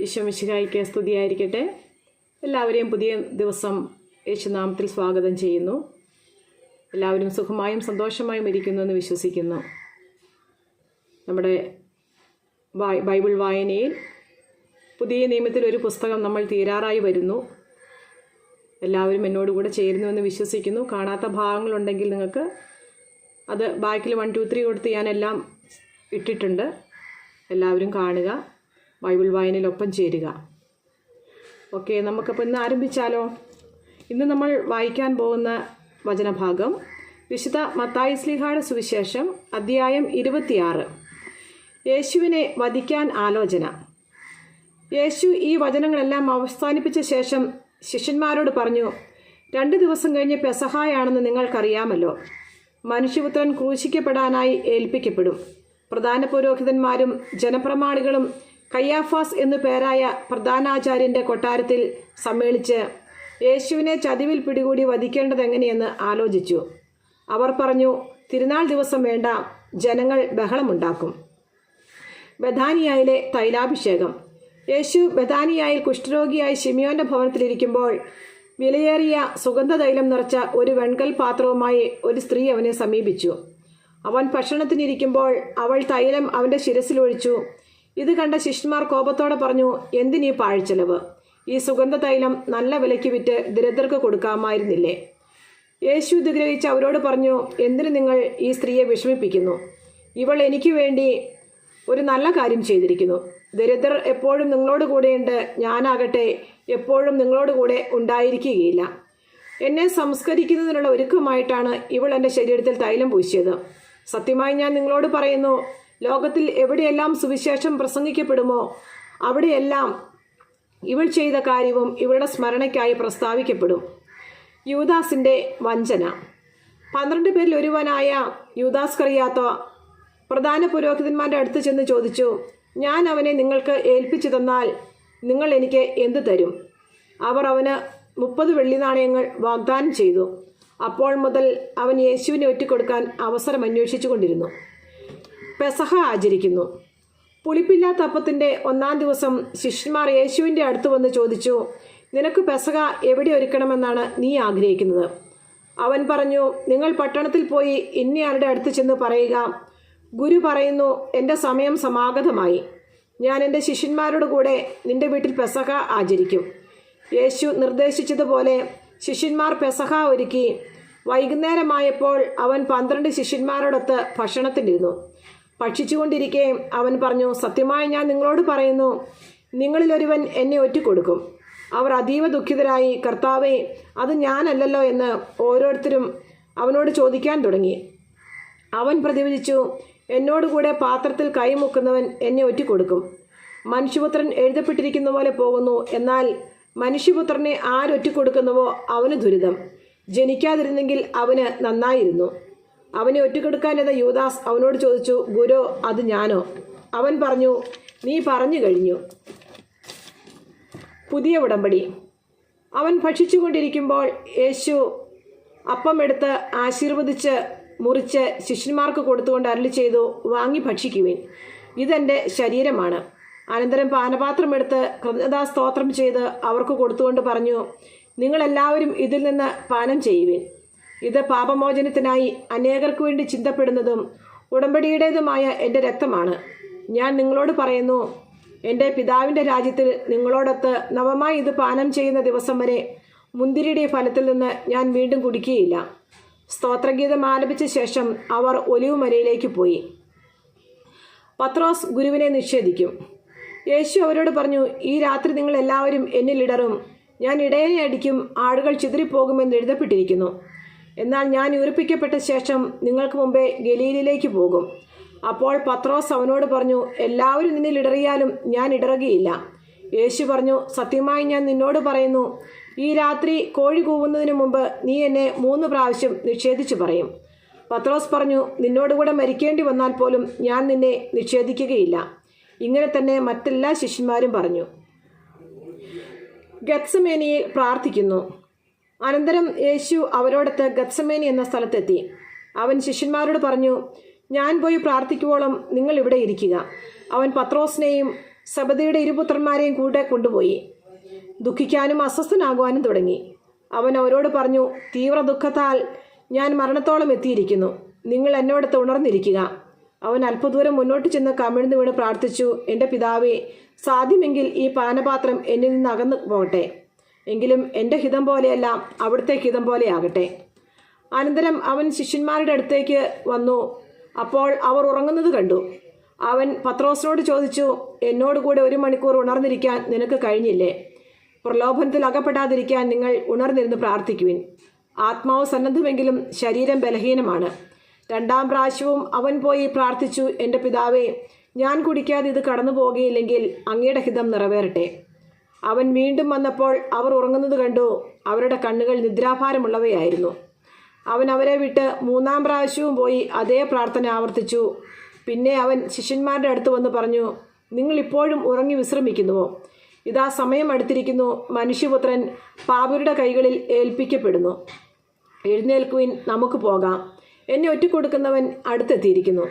ഈശോ മിശിഹായ്ക്ക് സ്തുതിയായിരിക്കട്ടെ. എല്ലാവരെയും പുതിയ ദിവസം യേശുനാമത്തിൽ സ്വാഗതം ചെയ്യുന്നു. എല്ലാവരും സുഖമായും സന്തോഷമായും ഇരിക്കുന്നു എന്ന് വിശ്വസിക്കുന്നു. നമ്മുടെ ബൈബിൾ വായനയിൽ പുതിയ നിയമത്തിൽ ഒരു പുസ്തകം നമ്മൾ തീരാറായി വരുന്നു. എല്ലാവരും എന്നോടുകൂടെ ചേരുന്നുവെന്ന് വിശ്വസിക്കുന്നു. കാണാത്ത ഭാഗങ്ങളുണ്ടെങ്കിൽ നിങ്ങൾക്ക് അത് ബാക്കിൽ 1, 2, 3 കൊടുത്ത് ഞാനെല്ലാം ഇട്ടിട്ടുണ്ട്. എല്ലാവരും കാണുക, ബൈബിൾ വായനയിലൊപ്പം ചേരുക. ഓക്കെ, നമുക്കപ്പോൾ ഇന്ന് ആരംഭിച്ചാലോ? ഇന്ന് നമ്മൾ വായിക്കാൻ പോകുന്ന വചനഭാഗം വിശുദ്ധ മത്തായി ശ്ലീഹായുടെ സുവിശേഷം അധ്യായം 26. യേശുവിനെ വധിക്കാൻ ആലോചന. യേശു ഈ വചനങ്ങളെല്ലാം അവസാനിപ്പിച്ച ശേഷം ശിഷ്യന്മാരോട് പറഞ്ഞു, 2 ദിവസം കഴിഞ്ഞ് പെസഹായാണെന്ന് നിങ്ങൾക്കറിയാമല്ലോ. മനുഷ്യപുത്രൻ ക്രൂശിക്കപ്പെടാനായി ഏൽപ്പിക്കപ്പെടും. പ്രധാന പുരോഹിതന്മാരും ജനപ്രമാണികളും കയ്യാഫാസ് എന്നു പേരായ പ്രധാനാചാര്യൻ്റെ കൊട്ടാരത്തിൽ സമ്മേളിച്ച് യേശുവിനെ ചതിവിൽ പിടികൂടി വധിക്കേണ്ടതെങ്ങനെയെന്ന് ആലോചിച്ചു. അവർ പറഞ്ഞു, തിരുനാൾ ദിവസം വേണ്ട, ജനങ്ങൾ ബഹളമുണ്ടാക്കും. ബഥാനിയായിലെ തൈലാഭിഷേകം. യേശു ബഥാനിയായിൽ കുഷ്ഠരോഗിയായി ശിമിയോന്റെ ഭവനത്തിലിരിക്കുമ്പോൾ വിലയേറിയ സുഗന്ധതൈലം നിറച്ച ഒരു വെൺകൽ പാത്രവുമായി ഒരു സ്ത്രീ അവനെ സമീപിച്ചു. അവൻ ഭക്ഷണത്തിനിരിക്കുമ്പോൾ അവൾ തൈലം അവൻ്റെ ശിരസിലൊഴിച്ചു. ഇത് കണ്ട ശിഷ്യന്മാർ കോപത്തോടെ പറഞ്ഞു, എന്തിനീ പാഴ്ചെലവ്? ഈ സുഗന്ധതൈലം നല്ല വിലയ്ക്ക് വിറ്റ് ദരിദ്രർക്ക് കൊടുക്കാമായിരുന്നില്ലേ? യേശു ഇത് ഗ്രഹിച്ച് അവരോട് പറഞ്ഞു, എന്തിനു നിങ്ങൾ ഈ സ്ത്രീയെ വിഷമിപ്പിക്കുന്നു? ഇവൾ എനിക്ക് വേണ്ടി ഒരു നല്ല കാര്യം ചെയ്തിരിക്കുന്നു. ദരിദ്രർ എപ്പോഴും നിങ്ങളോട് കൂടെയുണ്ട്, ഞാനാകട്ടെ എപ്പോഴും നിങ്ങളോട് കൂടെ ഉണ്ടായിരിക്കുകയില്ല. എന്നെ സംസ്കരിക്കുന്നതിനുള്ള ഒരുക്കമായിട്ടാണ് ഇവൾ എൻ്റെ ശരീരത്തിൽ തൈലം പൂശിയത്. സത്യമായി ഞാൻ നിങ്ങളോട് പറയുന്നു, ലോകത്തിൽ എവിടെയെല്ലാം സുവിശേഷം പ്രസംഗിക്കപ്പെടുമോ അവിടെയെല്ലാം ഇവൾ ചെയ്ത കാര്യവും ഇവളുടെ സ്മരണയ്ക്കായി പ്രസ്താവിക്കപ്പെടും. യൂദാസിൻ്റെ വഞ്ചന. 12 പേരിൽ ഒരുവനായ യൂദാസ്കറിയാത്തോ പ്രധാന പുരോഹിതന്മാരുടെ അടുത്ത് ചെന്ന് ചോദിച്ചു, ഞാൻ അവനെ നിങ്ങൾക്ക് ഏൽപ്പിച്ചു തന്നാൽ നിങ്ങൾ എനിക്ക് എന്തു തരും? അവർ അവന് 30 വെള്ളി നാണയങ്ങൾ വാഗ്ദാനം ചെയ്തു. അപ്പോൾ മുതൽ അവൻ യേശുവിനെ ഒറ്റിക്കൊടുക്കാൻ അവസരം അന്വേഷിച്ചു കൊണ്ടിരുന്നു. പെസഹ ആചരിക്കുന്നു. പുളിപ്പില്ലാത്ത അപ്പത്തിൻ്റെ 1-ാം ദിവസം ശിഷ്യന്മാർ യേശുവിൻ്റെ അടുത്ത് വന്ന് ചോദിച്ചു, നിനക്ക് പെസഹ എവിടെ ഒരുക്കണമെന്നാണ് നീ ആഗ്രഹിക്കുന്നത്? അവൻ പറഞ്ഞു, നിങ്ങൾ പട്ടണത്തിൽ പോയി ഇന്നയാളുടെ അടുത്ത് ചെന്ന് പറയുക, ഗുരു പറയുന്നു, എൻ്റെ സമയം സമാഗതമായി. ഞാൻ എൻ്റെ ശിഷ്യന്മാരോട് കൂടെ നിൻ്റെ വീട്ടിൽ പെസഹ ആചരിക്കും. യേശു നിർദ്ദേശിച്ചതുപോലെ ശിഷ്യന്മാർ പെസഹ ഒരുക്കി. വൈകുന്നേരമായപ്പോൾ അവൻ 12 ശിഷ്യന്മാരോടൊത്ത് ഭക്ഷണത്തിനിരുന്നു. ഭക്ഷിച്ചുകൊണ്ടിരിക്കെ അവൻ പറഞ്ഞു, സത്യമായി ഞാൻ നിങ്ങളോട് പറയുന്നു, നിങ്ങളിലൊരുവൻ എന്നെ ഒറ്റിക്കൊടുക്കും. അവർ അതീവ ദുഃഖിതരായി, കർത്താവേ, അത് ഞാനല്ലല്ലോ എന്ന് ഓരോരുത്തരും അവനോട് ചോദിക്കാൻ തുടങ്ങി. അവൻ പ്രതിവചിച്ചു, എന്നോടുകൂടെ പാത്രത്തിൽ കൈമുക്കുന്നവൻ എന്നെ ഒറ്റിക്കൊടുക്കും. മനുഷ്യപുത്രൻ എഴുതപ്പെട്ടിരിക്കുന്ന പോലെ പോകുന്നു. എന്നാൽ മനുഷ്യപുത്രനെ ആരൊറ്റിക്കൊടുക്കുന്നുവോ അവന് ദുരിതം. ജനിക്കാതിരുന്നെങ്കിൽ അവന് നന്നായിരുന്നു. അവനെ ഒറ്റിക്കൊടുക്കാനെന്ന യൂദാസ് അവനോട് ചോദിച്ചു, ഗുരു, അത് ഞാനോ? അവൻ പറഞ്ഞു, നീ പറഞ്ഞു കഴിഞ്ഞു. പുതിയ ഉടമ്പടി. അവൻ ഭക്ഷിച്ചുകൊണ്ടിരിക്കുമ്പോൾ യേശു അപ്പം എടുത്ത് ആശീർവദിച്ച് മുറിച്ച് ശിഷ്യന്മാർക്ക് കൊടുത്തുകൊണ്ട് അരുളി ചെയ്തു, വാങ്ങി ഭക്ഷിക്കുവിൻ, ഇതെൻ്റെ ശരീരമാണ്. അനന്തരം പാനപാത്രം എടുത്ത് കൃതജ്ഞതാസ്തോത്രം ചെയ്ത് അവർക്ക് കൊടുത്തുകൊണ്ട് പറഞ്ഞു, നിങ്ങളെല്ലാവരും ഇതിൽ നിന്ന് പാനം ചെയ്യുവിൻ. ഇത് പാപമോചനത്തിനായി അനേകർക്ക് വേണ്ടി ചിന്തപ്പെടുന്നതും ഉടമ്പടിയുടേതുമായ എൻ്റെ രക്തമാണ്. ഞാൻ നിങ്ങളോട് പറയുന്നു, എൻ്റെ പിതാവിൻ്റെ രാജ്യത്തിൽ നിങ്ങളോടൊത്ത് നവമായി ഇത് പാനം ചെയ്യുന്ന ദിവസം വരെ മുന്തിരിയുടെ ഫലത്തിൽ നിന്ന് ഞാൻ വീണ്ടും കുടിക്കുകയില്ല. സ്തോത്രഗീതം ആലപിച്ച ശേഷം അവർ ഒലിവുമലയിലേക്ക് പോയി. പത്രോസ് ഗുരുവിനെ നിഷേധിക്കും. യേശു അവരോട് പറഞ്ഞു, ഈ രാത്രി നിങ്ങൾ എല്ലാവരും എന്നിൽ ഇടറും. ഞാൻ ഇടയനെ അടിക്കും, ആടുകൾ ചിതറിപ്പോകുമെന്ന് എഴുതപ്പെട്ടിരിക്കുന്നു. എന്നാൽ ഞാൻ ഉയർപ്പിക്കപ്പെട്ട ശേഷം നിങ്ങൾക്ക് മുമ്പേ ഗലീലിലേക്ക് പോകും. അപ്പോൾ പത്രോസ് അവനോട് പറഞ്ഞു, എല്ലാവരും നിന്നിൽ ഇടറിയാലും ഞാൻ ഇടറുകയില്ല. യേശു പറഞ്ഞു, സത്യമായി ഞാൻ നിന്നോട് പറയുന്നു, ഈ രാത്രി കോഴി കൂവുന്നതിന് മുമ്പ് നീ എന്നെ 3 പ്രാവശ്യം നിഷേധിച്ചു പറയും. പത്രോസ് പറഞ്ഞു, നിന്നോടുകൂടെ മരിക്കേണ്ടി വന്നാൽ പോലും ഞാൻ നിന്നെ നിഷേധിക്കുകയില്ല. ഇങ്ങനെ തന്നെ മറ്റെല്ലാ ശിഷ്യന്മാരും പറഞ്ഞു. ഗത്സമേനിയിൽ പ്രാർത്ഥിക്കുന്നു. അനന്തരം യേശു അവരോടൊത്ത് ഗത്സമേനി എന്ന സ്ഥലത്തെത്തി. അവൻ ശിഷ്യന്മാരോട് പറഞ്ഞു, ഞാൻ പോയി പ്രാർത്ഥിക്കുവോളം നിങ്ങൾ ഇവിടെ ഇരിക്കുക. അവൻ പത്രോസിനെയും സബദിയുടെ ഇരുപുത്രന്മാരെയും കൂടെ കൊണ്ടുപോയി. ദുഃഖിക്കാനും അസ്വസ്ഥനാകുവാനും തുടങ്ങി. അവൻ അവരോട് പറഞ്ഞു, തീവ്ര ദുഃഖത്താൽ ഞാൻ മരണത്തോളം എത്തിയിരിക്കുന്നു. നിങ്ങൾ എന്നോടത്ത് ഉണർന്നിരിക്കുക. അവൻ അല്പദൂരം മുന്നോട്ട് ചെന്ന് കമിഴ്ന്നു വീണ് പ്രാർത്ഥിച്ചു, എൻ്റെ പിതാവേ, സാധ്യമെങ്കിൽ ഈ പാനപാത്രം എന്നിൽ നിന്ന് അകന്നു പോകട്ടെ. എങ്കിലും എൻ്റെ ഹിതം പോലെയല്ല, അവിടുത്തെ ഹിതം പോലെയാകട്ടെ. അനന്തരം അവൻ ശിഷ്യന്മാരുടെ അടുത്തേക്ക് വന്നു. അപ്പോൾ അവർ ഉറങ്ങുന്നത് കണ്ടു. അവൻ പത്രോസിനോട് ചോദിച്ചു, എന്നോടുകൂടെ 1 മണിക്കൂർ ഉണർന്നിരിക്കാൻ നിനക്ക് കഴിഞ്ഞില്ലേ? പ്രലോഭനത്തിൽ അകപ്പെടാതിരിക്കാൻ നിങ്ങൾ ഉണർന്നിരുന്ന് പ്രാർത്ഥിക്കുവിൻ. ആത്മാവ് സന്നദ്ധമെങ്കിലും ശരീരം ബലഹീനമാണ്. 2ാം പ്രാവശ്യവും അവൻ പോയി പ്രാർത്ഥിച്ചു, എൻ്റെ പിതാവേ, ഞാൻ കുടിക്കാതെ ഇത് കടന്നു പോകുകയില്ലെങ്കിൽ അങ്ങയുടെ ഹിതം നിറവേറട്ടെ. അവൻ വീണ്ടും വന്നപ്പോൾ അവർ ഉറങ്ങുന്നത് കണ്ടു. അവരുടെ കണ്ണുകൾ നിദ്രാഭാരമുള്ളവയായിരുന്നു. അവൻ അവരെ വിട്ട് 3ാം പ്രാവശ്യവും പോയി അതേ പ്രാർത്ഥന ആവർത്തിച്ചു. പിന്നെ അവൻ ശിഷ്യന്മാരുടെ അടുത്ത് വന്ന് പറഞ്ഞു, നിങ്ങൾ ഇപ്പോഴും ഉറങ്ങി വിശ്രമിക്കുന്നുവോ? ഇതാ സമയം അടുത്തിരിക്കുന്നു. മനുഷ്യപുത്രൻ പാപികളുടെ കൈകളിൽ ഏൽപ്പിക്കപ്പെടുന്നു. എഴുന്നേൽക്കുവിൻ, നമുക്ക് പോകാം. എന്നെ ഒറ്റിക്കൊടുക്കുന്നവൻ അടുത്തെത്തിയിരിക്കുന്നു.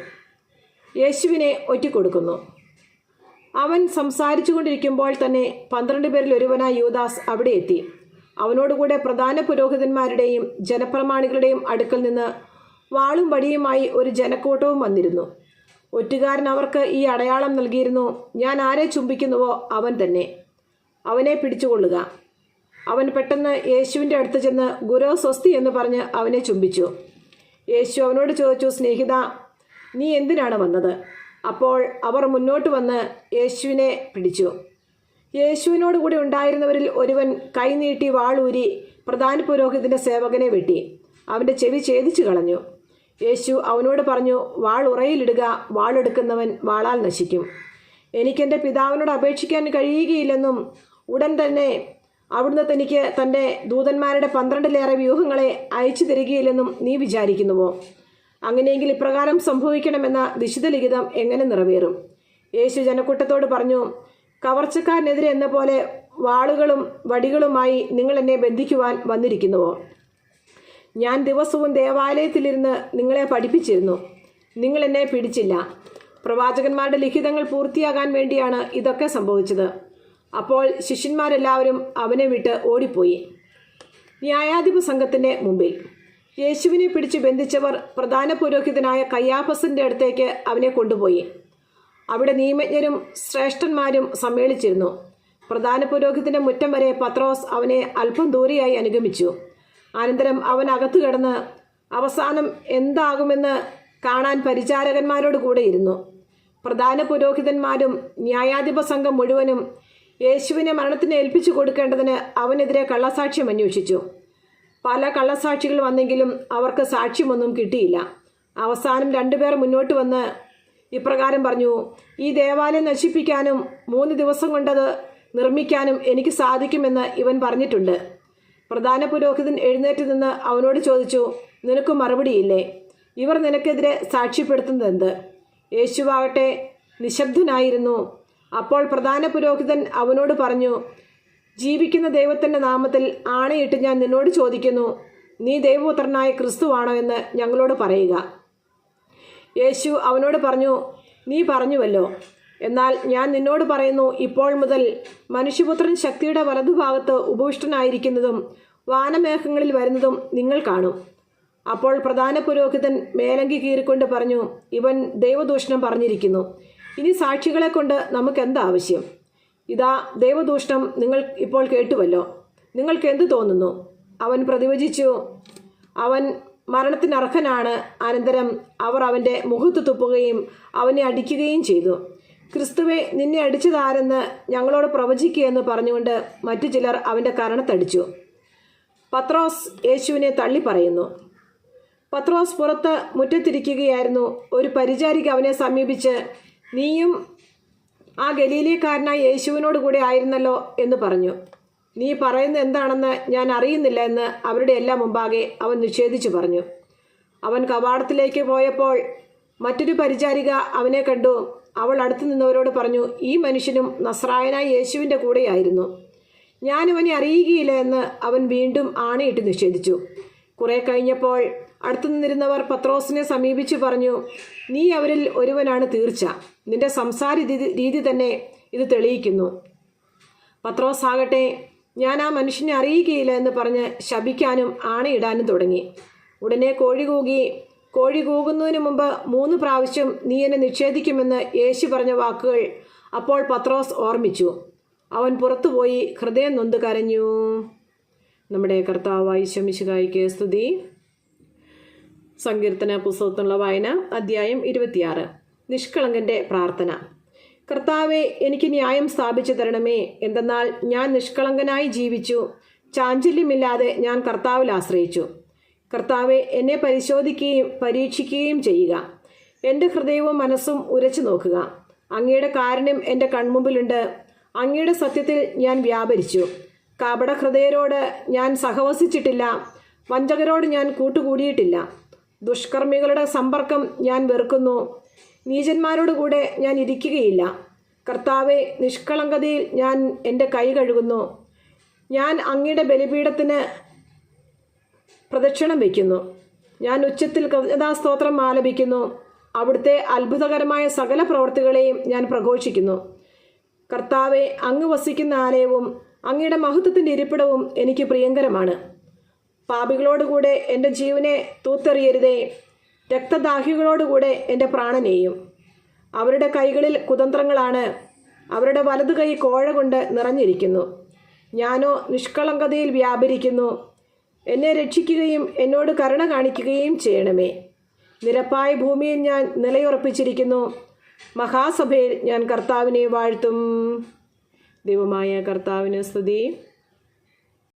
യേശുവിനെ ഒറ്റിക്കൊടുക്കുന്നു. അവൻ സംസാരിച്ചു കൊണ്ടിരിക്കുമ്പോൾ തന്നെ 12 പേരിൽ ഒരുവനായ യൂദാസ് അവിടെ എത്തി. അവനോടുകൂടെ പ്രധാന പുരോഹിതന്മാരുടെയും ജനപ്രമാണികളുടെയും അടുക്കൽ നിന്ന് വാളും വടിയുമായി ഒരു ജനക്കൂട്ടവും വന്നിരുന്നു. ഒറ്റുകാരൻ അവർക്ക് ഈ അടയാളം നൽകിയിരുന്നു, ഞാൻ ആരെ ചുംബിക്കുന്നുവോ അവൻ തന്നെ, അവനെ പിടിച്ചുകൊള്ളുക. അവൻ പെട്ടെന്ന് യേശുവിൻ്റെ അടുത്ത് ചെന്ന് ഗുരോ സ്വസ്തി എന്ന് പറഞ്ഞ് അവനെ ചുംബിച്ചു. യേശു അവനോട് ചോദിച്ചു, സ്നേഹിത, നീ എന്തിനാണ് വന്നത്? അപ്പോൾ അവർ മുന്നോട്ട് വന്ന് യേശുവിനെ പിടിച്ചു. യേശുവിനോട് കൂടി ഉണ്ടായിരുന്നവരിൽ ഒരുവൻ കൈനീട്ടി വാളൂരി പ്രധാന പുരോഹിതൻ്റെ സേവകനെ വെട്ടി അവൻ്റെ ചെവി ഛേദിച്ചു കളഞ്ഞു. യേശു അവനോട് പറഞ്ഞു, വാൾ ഉറയിലിടുക, വാളെടുക്കുന്നവൻ വാളാൽ നശിക്കും. എനിക്കെൻ്റെ പിതാവിനോട് അപേക്ഷിക്കാൻ കഴിയുകയില്ലെന്നും ഉടൻ തന്നെ അവിടുന്ന് തനിക്ക് തൻ്റെ ദൂതന്മാരുടെ 12ലേറെ വ്യൂഹങ്ങളെ അയച്ചു തരികയില്ലെന്നും നീ വിചാരിക്കുന്നുവോ? അങ്ങനെയെങ്കിൽ ഇപ്രകാരം സംഭവിക്കണമെന്ന വിശുദ്ധ ലിഖിതം എങ്ങനെ നിറവേറും? യേശു ജനക്കൂട്ടത്തോട് പറഞ്ഞു, കവർച്ചക്കാരനെതിരെ എന്ന പോലെ വാളുകളും വടികളുമായി നിങ്ങൾ എന്നെ ബന്ധിക്കുവാൻ വന്നിരിക്കുന്നുവോ? ഞാൻ ദിവസവും ദേവാലയത്തിലിരുന്ന് നിങ്ങളെ പഠിപ്പിച്ചിരുന്നു. നിങ്ങൾ എന്നെ പിടിച്ചില്ല. പ്രവാചകന്മാരുടെ ലിഖിതങ്ങൾ പൂർത്തിയാകാൻ വേണ്ടിയാണ് ഇതൊക്കെ സംഭവിച്ചത്. അപ്പോൾ ശിഷ്യന്മാരെല്ലാവരും അവനെ വിട്ട് ഓടിപ്പോയി. ന്യായാധിപ സംഘത്തിൻ്റെ മുമ്പിൽ യേശുവിനെ പിടിച്ച് ബന്ധിച്ചവർ പ്രധാന പുരോഹിതനായ കയ്യാഫസിൻ്റെ അടുത്തേക്ക് അവനെ കൊണ്ടുപോയി. അവിടെ നിയമജ്ഞരും ശ്രേഷ്ഠന്മാരും സമ്മേളിച്ചിരുന്നു. പ്രധാന പുരോഹിതൻ്റെ മുറ്റം വരെ പത്രോസ് അവനെ അല്പം ദൂരെയായി അനുഗമിച്ചു. അനന്തരം അവൻ അകത്തു കിടന്ന് അവസാനം എന്താകുമെന്ന് കാണാൻ പരിചാരകന്മാരോട് കൂടെ ഇരുന്നു. പ്രധാന പുരോഹിതന്മാരും ന്യായാധിപ സംഘം മുഴുവനും യേശുവിനെ മരണത്തിന് ഏൽപ്പിച്ചു കൊടുക്കേണ്ടതിന് അവനെതിരെ കള്ളസാക്ഷ്യം അന്വേഷിച്ചു. പല കള്ളസാക്ഷികൾ വന്നെങ്കിലും അവർക്ക് സാക്ഷ്യമൊന്നും കിട്ടിയില്ല. അവസാനം 2 പേർ മുന്നോട്ട് വന്ന് ഇപ്രകാരം പറഞ്ഞു, ഈ ദേവാലയം നശിപ്പിക്കാനും 3 ദിവസം കൊണ്ടത് നിർമ്മിക്കാനും എനിക്ക് സാധിക്കുമെന്ന് ഇവൻ പറഞ്ഞിട്ടുണ്ട്. പ്രധാന പുരോഹിതൻ എഴുന്നേറ്റ് നിന്ന് അവനോട് ചോദിച്ചു, നിനക്ക് മറുപടിയില്ലേ? ഇവർ നിനക്കെതിരെ സാക്ഷ്യപ്പെടുത്തുന്നതെന്ത്? യേശുവാകട്ടെ നിശബ്ദനായിരുന്നു. അപ്പോൾ പ്രധാന പുരോഹിതൻ അവനോട് പറഞ്ഞു, ജീവിക്കുന്ന ദൈവത്തിൻ്റെ നാമത്തിൽ ആണയിട്ട് ഞാൻ നിന്നോട് ചോദിക്കുന്നു, നീ ദൈവപുത്രനായ ക്രിസ്തുവാണോ എന്ന് ഞങ്ങളോട് പറയുക. യേശു അവനോട് പറഞ്ഞു, നീ പറഞ്ഞുവല്ലോ. എന്നാൽ ഞാൻ നിന്നോട് പറയുന്നു, ഇപ്പോൾ മുതൽ മനുഷ്യപുത്രൻ ശക്തിയുടെ വലതുഭാഗത്ത് ഉപവിഷ്ടനായിരിക്കുന്നതും വാനമേഘങ്ങളിൽ വരുന്നതും നിങ്ങൾ കാണും. അപ്പോൾ പ്രധാന പുരോഹിതൻ മേലങ്കി കീറിക്കൊണ്ട് പറഞ്ഞു, ഇവൻ ദൈവദൂഷണം പറഞ്ഞിരിക്കുന്നു. ഇനി സാക്ഷികളെ കൊണ്ട് നമുക്ക് എന്താവശ്യം? ഇതാ ദൈവദൂഷണം നിങ്ങൾ ഇപ്പോൾ കേട്ടുവല്ലോ. നിങ്ങൾക്ക് എന്തു തോന്നുന്നു? അവൻ പ്രതിവചിച്ചു, അവൻ മരണത്തിനർഹനാണ്. അനന്തരം അവർ അവൻ്റെ മുഖത്ത് തുപ്പുകയും അവനെ അടിക്കുകയും ചെയ്തു. ക്രിസ്തുവെ, നിന്നെ അടിച്ചതാരെന്ന് ഞങ്ങളോട് പ്രവചിക്കുകയെന്ന് പറഞ്ഞുകൊണ്ട് മറ്റു ചിലർ അവൻ്റെ കരണത്തടിച്ചു. പത്രോസ് യേശുവിനെ തള്ളി പറയുന്നു. പത്രോസ് പുറത്ത് മുറ്റത്തിരിക്കുകയായിരുന്നു. ഒരു പരിചാരിക അവനെ സമീപിച്ച്, നീയും ആ ഗലീലക്കാരനായ യേശുവിനോട് കൂടെ ആയിരുന്നല്ലോ എന്ന് പറഞ്ഞു. നീ പറയുന്നത് എന്താണെന്ന് ഞാൻ അറിയുന്നില്ല എന്ന് അവരുടെ എല്ലാം മുമ്പാകെ അവൻ നിഷേധിച്ചു പറഞ്ഞു. അവൻ കവാടത്തിലേക്ക് പോയപ്പോൾ മറ്റൊരു പരിചാരിക അവനെ കണ്ടു. അവൾ അടുത്തു നിന്നവരോട് പറഞ്ഞു, ഈ മനുഷ്യനും നസ്രായനായ യേശുവിൻ്റെ കൂടെയായിരുന്നു. ഞാനിവനെ അറിയുകയില്ല എന്ന് അവൻ വീണ്ടും ആണയിട്ട് നിഷേധിച്ചു. കുറെ കഴിഞ്ഞപ്പോൾ അടുത്തു നിന്നിരുന്നവർ പത്രോസിനെ സമീപിച്ചു പറഞ്ഞു, നീ അവരിൽ ഒരുവനാണ് തീർച്ച. നിന്റെ സംസാര രീതി തന്നെ ഇത് തെളിയിക്കുന്നു. പത്രോസ് ആകട്ടെ, ഞാൻ ആ മനുഷ്യനെ അറിയുകയില്ല എന്ന് പറഞ്ഞ് ശപിക്കാനും ആണയിടാനും തുടങ്ങി. ഉടനെ കോഴി കൂകുന്നതിന് മുമ്പ് 3 പ്രാവശ്യം നീ എന്നെ നിഷേധിക്കുമെന്ന് യേശു പറഞ്ഞ വാക്കുകൾ അപ്പോൾ പത്രോസ് ഓർമ്മിച്ചു. അവൻ പുറത്തുപോയി ഹൃദയം നൊന്ത് കരഞ്ഞു. നമ്മുടെ കർത്താവായ ഈശോ മിശിഹായ്ക്ക് സ്തുതി. സങ്കീർത്തന പുസ്തകത്തിനുള്ള വായന, അധ്യായം 26. നിഷ്കളങ്കന്റെ പ്രാർത്ഥന. കർത്താവെ, എനിക്ക് ന്യായം സ്ഥാപിച്ചു തരണമേ. എന്തെന്നാൽ ഞാൻ നിഷ്കളങ്കനായി ജീവിച്ചു, ചാഞ്ചല്യമില്ലാതെ ഞാൻ കർത്താവിൽ ആശ്രയിച്ചു. കർത്താവെ, എന്നെ പരീക്ഷിക്കുകയും ചെയ്യുക. എൻ്റെ ഹൃദയവും മനസ്സും ഉരച്ചു നോക്കുക. അങ്ങയുടെ കാരുണ്യം എൻ്റെ കൺമുമ്പിലുണ്ട്. അങ്ങയുടെ സത്യത്തിൽ ഞാൻ വ്യാപരിച്ചു. കപടഹൃദയരോട് ഞാൻ സഹവസിച്ചിട്ടില്ല, വഞ്ചകരോട് ഞാൻ കൂട്ടുകൂടിയിട്ടില്ല. ദുഷ്കർമ്മികളുടെ സമ്പർക്കം ഞാൻ വെറുക്കുന്നു, നീചന്മാരോടുകൂടെ ഞാൻ ഇരിക്കുകയില്ല. കർത്താവെ, നിഷ്കളങ്കതയിൽ ഞാൻ എൻ്റെ കൈ കഴുകുന്നു. ഞാൻ അങ്ങയുടെ ബലിപീഠത്തിന് പ്രദക്ഷിണം വയ്ക്കുന്നു. ഞാൻ ഉച്ചത്തിൽ കൃതജ്ഞതാസ്തോത്രം ആലപിക്കുന്നു. അവിടുത്തെ അത്ഭുതകരമായ സകല പ്രവൃത്തികളെയും ഞാൻ പ്രഘോഷിക്കുന്നു. കർത്താവെ, അങ്ങ് വസിക്കുന്ന ആലയവും അങ്ങയുടെ മഹത്വത്തിൻ്റെ ഇരിപ്പിടവും എനിക്ക് പ്രിയങ്കരമാണ്. പാപികളോടുകൂടെ എൻ്റെ ജീവനെ തൂത്തെറിയരുതേ, രക്തദാഹികളോടുകൂടെ എൻ്റെ പ്രാണനെയും. അവരുടെ കൈകളിൽ കുതന്ത്രങ്ങളാണ്, അവരുടെ വലതു കൈ കോഴ കൊണ്ട് നിറഞ്ഞിരിക്കുന്നു. ഞാനോ നിഷ്കളങ്കതയിൽ വ്യാപരിക്കുന്നു. എന്നെ രക്ഷിക്കുകയും എന്നോട് കരുണ കാണിക്കുകയും ചെയ്യണമേ. നിരപ്പായ ഭൂമിയിൽ ഞാൻ നിലയുറപ്പിച്ചിരിക്കുന്നു. മഹാസഭയിൽ ഞാൻ കർത്താവിനെ വാഴ്ത്തും. ദൈവമായ കർത്താവിന് സ്തുതി.